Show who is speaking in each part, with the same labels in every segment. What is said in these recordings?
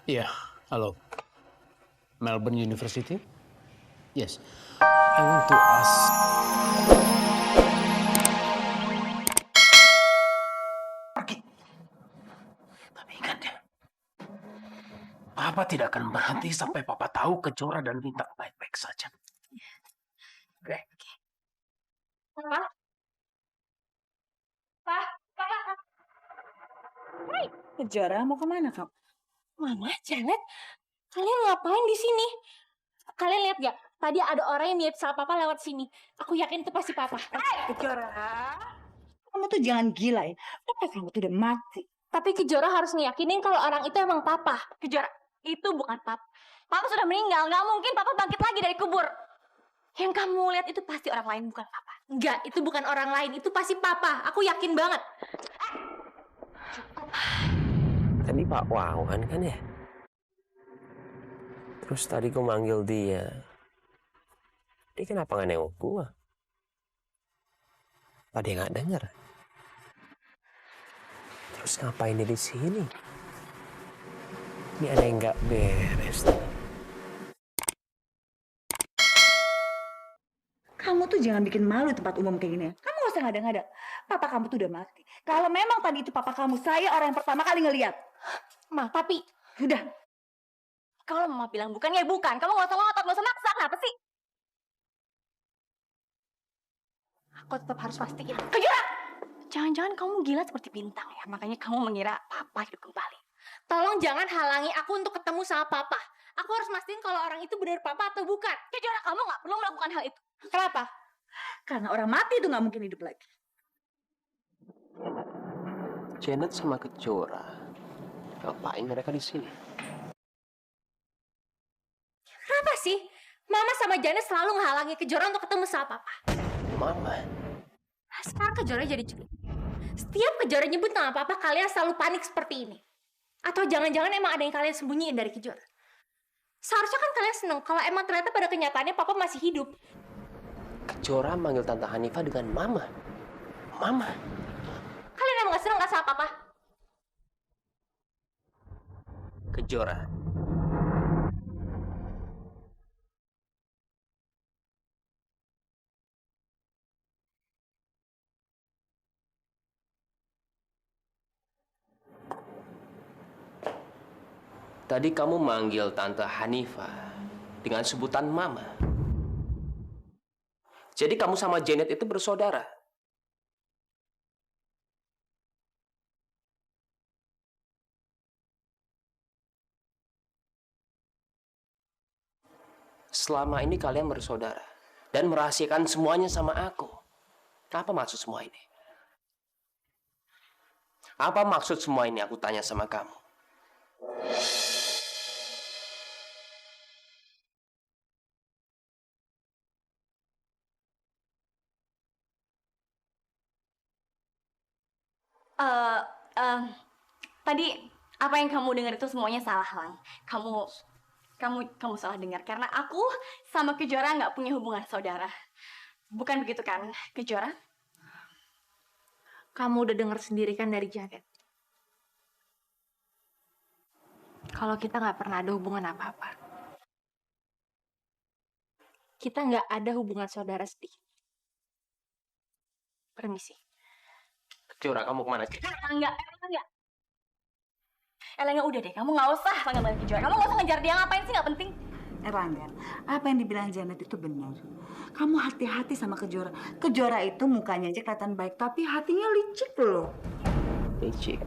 Speaker 1: Yeah, hello. Melbourne University? Yes. I want to ask... Pergi. Tapi ingat ya, Papa tidak akan berhenti sampai Papa tahu Kejora dan Bintang baik-baik saja. Oke?
Speaker 2: Pak, Pak, Pak. Hai,
Speaker 3: Kejora, mau kemana kamu?
Speaker 2: Mama, Janet, kalian ngapain di sini? Kalian lihat gak? Tadi ada orang yang mirip sama Papa lewat sini. Aku yakin itu pasti Papa.
Speaker 3: Kejora, kamu tuh jangan gila ya. Papa kamu tuh udah mati.
Speaker 2: Tapi Kejora harus ngeyakinin kalau orang itu emang Papa. Kejora, itu bukan Papa. Papa sudah meninggal, nggak mungkin Papa bangkit lagi dari kubur. Yang kamu lihat itu pasti orang lain, bukan Papa. Enggak, itu bukan orang lain, itu pasti Papa. Aku yakin banget.
Speaker 4: Tadi Pak Wawan kan ya? Terus tadi gue manggil dia. Dia kenapa nggak nengok gue? Apa dia nggak denger? Terus ngapain dia di sini? Ini ada yang nggak beres nih.
Speaker 3: Kamu tuh jangan bikin malu di tempat umum kayak gini ya. Kamu gak usah ngada-ngada. Papa kamu tuh udah mati. Kalau memang tadi itu papa kamu, saya orang yang pertama kali ngeliat.
Speaker 2: Ma, tapi
Speaker 3: Udah.
Speaker 2: kalau Mama bilang bukan, ya bukan. Kamu nggak usah ngotot, nggak usah maksa. Kenapa sih? Aku tetap harus pastiin. Kejora! Jangan-jangan kamu gila seperti Bintang ya. Makanya kamu mengira Papa hidup kembali. Tolong jangan halangi aku untuk ketemu sama Papa. Aku harus mastiin kalau orang itu benar Papa atau bukan. Kejora, kamu nggak perlu melakukan hal itu. Kenapa?
Speaker 3: Karena orang mati itu gak mungkin hidup lagi.
Speaker 4: Janet sama Kejora. Ngapain mereka di sini?
Speaker 2: Kenapa sih? Mama sama Janet selalu menghalangi Kejora untuk ketemu sama Papa.
Speaker 4: Mama.
Speaker 2: Nah, sekarang Kejora jadi curiga. Setiap Kejora nyebut nama Papa, kalian selalu panik seperti ini. Atau jangan-jangan emang ada yang kalian sembunyiin dari Kejora. Seharusnya kan kalian seneng kalau emang ternyata pada kenyataannya Papa masih hidup.
Speaker 4: Kejora manggil Tante Hanifah dengan Mama. Mama.
Speaker 2: Kalian emang gak seneng gak sama Papa?
Speaker 4: Kejora. Tadi kamu manggil Tante Hanifah dengan sebutan Mama. Jadi kamu sama Janet itu bersaudara. Selama ini kalian bersaudara dan merahasiakan semuanya sama aku. Apa maksud semua ini? Apa maksud semua ini, aku tanya sama kamu?
Speaker 2: Eh, eh, Tadi apa yang kamu dengar itu semuanya salah, Lang. Kamu salah dengar karena aku sama Kejora nggak punya hubungan saudara. Bukan begitu kan, Kejora? Kamu udah dengar sendiri kan dari Janet. Kalau kita nggak pernah ada hubungan apa-apa. Kita nggak ada hubungan saudara sedikit. Permisi.
Speaker 4: Kejora, kamu kemana?
Speaker 2: Enggak. Elangga udah deh, kamu nggak usah panggil Kejora. Kamu nggak usah ngejar dia, ngapain sih, nggak penting.
Speaker 3: Erlangga, apa yang dibilang Janet itu benar. Kamu hati-hati sama Kejora. Kejora itu mukanya aja kelihatan baik, tapi hatinya licik loh.
Speaker 4: Licik.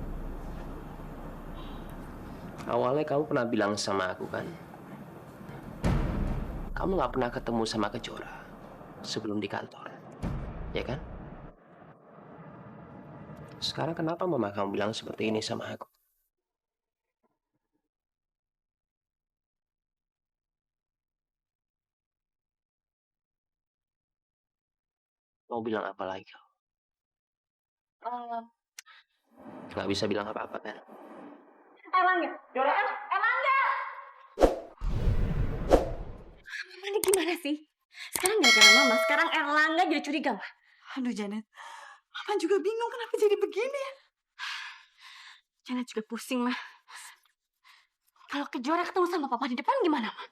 Speaker 4: Awalnya kamu pernah bilang sama aku kan, kamu nggak pernah ketemu sama Kejora sebelum di kantor, ya kan? Sekarang kenapa mama kamu bilang seperti ini sama aku? Mau bilang apa lagi kau? Nggak bisa bilang apa-apa kan?
Speaker 2: Elangga, Elangga! Mama ini gimana sih? Sekarang gara-gara Mama, sekarang Erlangga jadi curiga, Ma.
Speaker 3: Aduh Janet, Mama juga bingung kenapa jadi begini ya.
Speaker 2: Janet juga pusing, Ma. Kalau Kejora ketemu sama papa di depan gimana, Ma?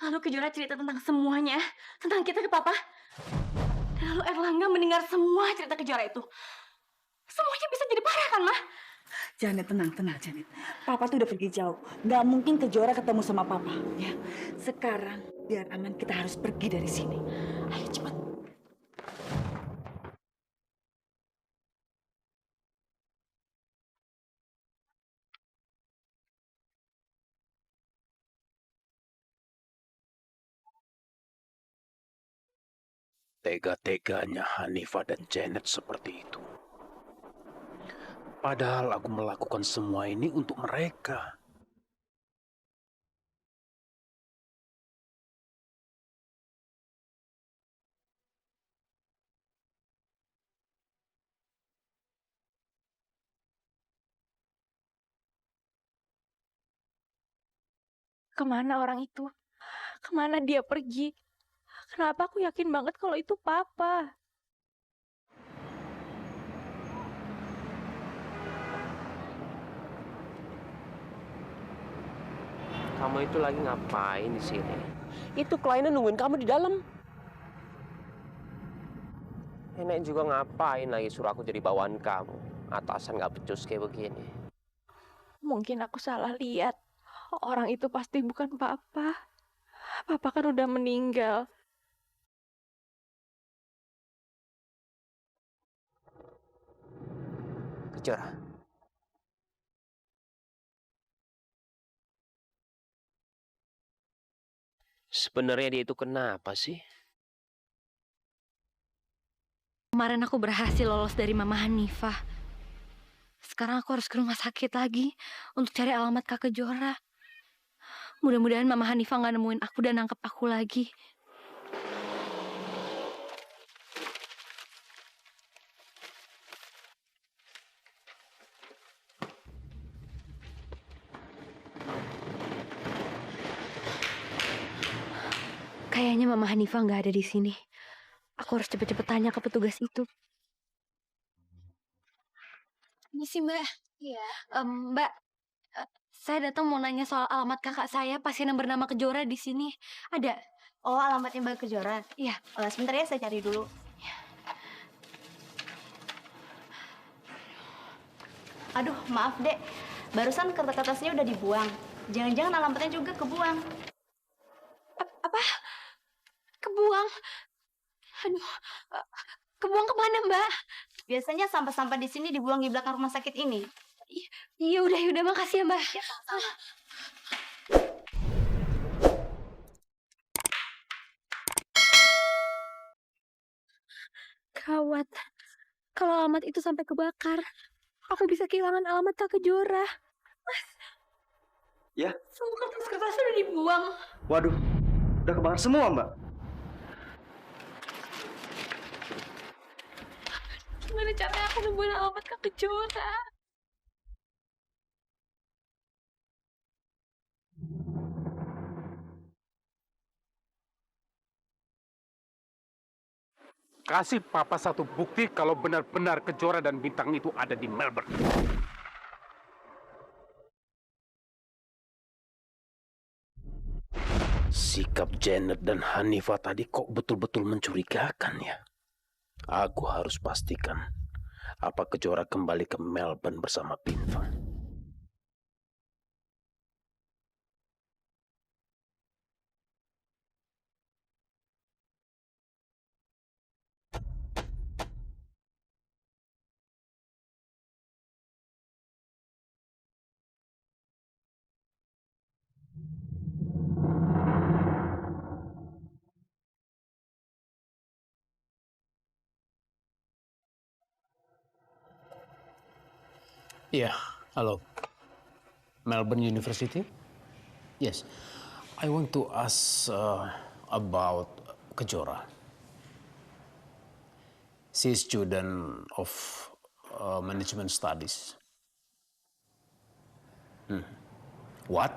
Speaker 2: Lalu Kejora cerita tentang semuanya, tentang kita ke papa. Dan lalu Erlangga mendengar semua cerita Kejora itu. Semuanya bisa jadi parah kan, Ma?
Speaker 3: Janet, tenang, Janet. Papa tuh udah pergi jauh. Nggak mungkin Kejora ketemu sama Papa. Ya, sekarang biar aman kita harus pergi dari sini. Ayo cepat.
Speaker 1: Tega-teganya Hanifah dan Janet seperti itu. Padahal aku melakukan semua ini untuk mereka.
Speaker 2: Kemana orang itu? Kemana dia pergi? Kenapa aku yakin banget kalau itu papa?
Speaker 4: Kamu itu lagi ngapain di sini? Itu kliennya nungguin kamu di dalam. Nenek juga ngapain lagi suruh aku jadi bawaan kamu? Atasan nggak becus kayak begini.
Speaker 2: Mungkin aku salah lihat. Orang itu pasti bukan papa. Papa kan udah meninggal.
Speaker 4: Kejora. Sebenarnya dia itu kenapa sih?
Speaker 2: Kemarin aku berhasil lolos dari Mama Hanifah. Sekarang aku harus ke rumah sakit lagi untuk cari alamat Kak Kejora. Mudah-mudahan Mama Hanifah nggak nemuin aku dan nangkep aku lagi. Kayaknya Mama Hanifah nggak ada di sini. Aku harus cepet-cepet tanya ke petugas itu. Ini sih Mbak. Iya. Mbak, saya datang mau nanya soal alamat kakak saya, pasien yang bernama Kejora di sini. Ada?
Speaker 5: Oh, alamatnya Mbak Kejora.
Speaker 2: Iya.
Speaker 5: Sebentar ya, saya cari dulu. Aduh, maaf Dek. Barusan kertas-kertasnya udah dibuang. Jangan-jangan alamatnya juga kebuang.
Speaker 2: Apa? Kebuang? Aduh, kebuang kemana Mbak?
Speaker 5: Biasanya sampah-sampah di sini dibuang di belakang rumah sakit ini.
Speaker 2: Iya udah makasih ya Mbak.
Speaker 5: Ya, sama-sama.
Speaker 2: Gawat. Kalau alamat itu sampai kebakar, aku bisa kehilangan alamat Kak Kejora. Mas.
Speaker 6: Ya.
Speaker 2: Semua kertas-kertasnya udah dibuang.
Speaker 6: Waduh, udah kebakar semua, Mbak.
Speaker 2: Gimana caranya aku nemuin alamat Kak Kejora?
Speaker 1: Kasih papa satu bukti kalau benar-benar Kejora dan Bintang itu ada di Melbourne. Sikap Janet dan Hanifah tadi kok betul-betul mencurigakan ya. Aku harus pastikan apa Kejora kembali ke Melbourne bersama Bintang.
Speaker 7: Yeah, hello. Melbourne University? Yes. I want to ask about Kejora. She's student of management studies. What?